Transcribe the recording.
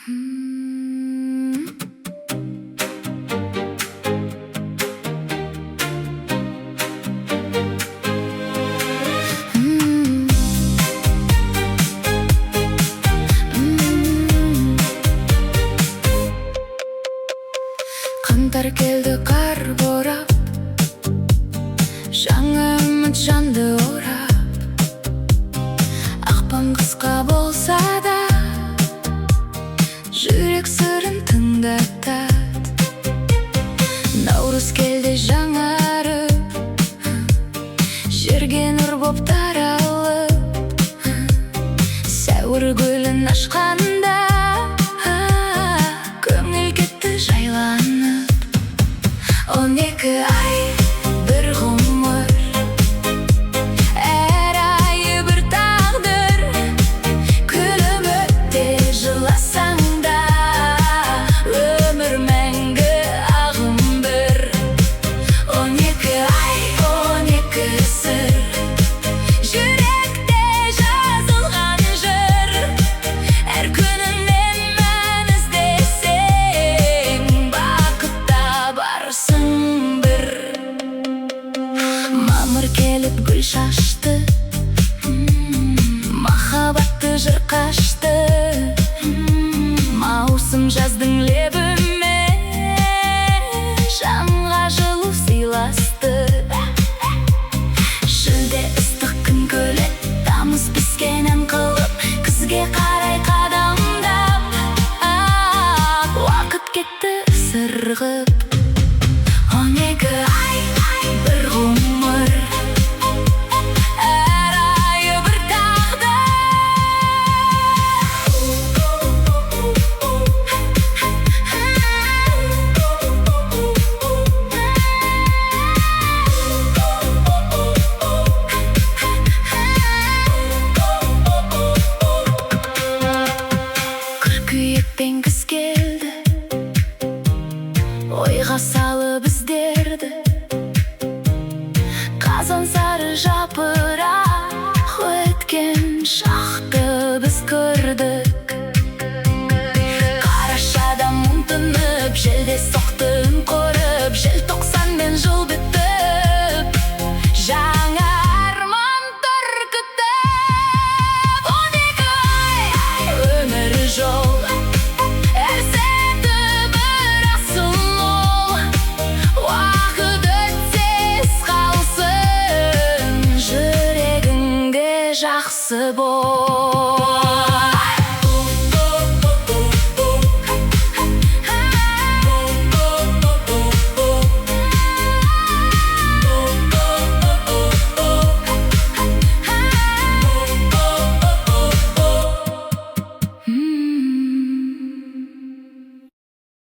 Қаңтар келді, қар борап, жаңа үміт жанды орап. Ақпан қысқа болса да, жүрек сырын тыңдатады. Наурыз келді жаңарып, жерге нұр боп таралып. Сәуір гүлін ашқанда, көңіл кетті жайланып. 12 ай бір ғұмыр, әр айы бір тағдыр. Күліп өтте жыласаң да, өмір мәңгі ағым бір. 12 ай, 12 сыр, жүректе жазылған жыр. Әр күнінен мән іздесең, бақытта барсың бір. Мамыр келіп гүл шашты, махаббатты жыр қашты. Маусым жаздың лебімен жанға жылу сыйласты. Шілде ыстық күн көлет, тамыз піскен ән қылып, күзге қарай қадамдап. Уақыт кетті сырғып. 12 ай бір ғұмыр, әр айы бір тағдыр. Қыркүйек пен күз келді, ойға салып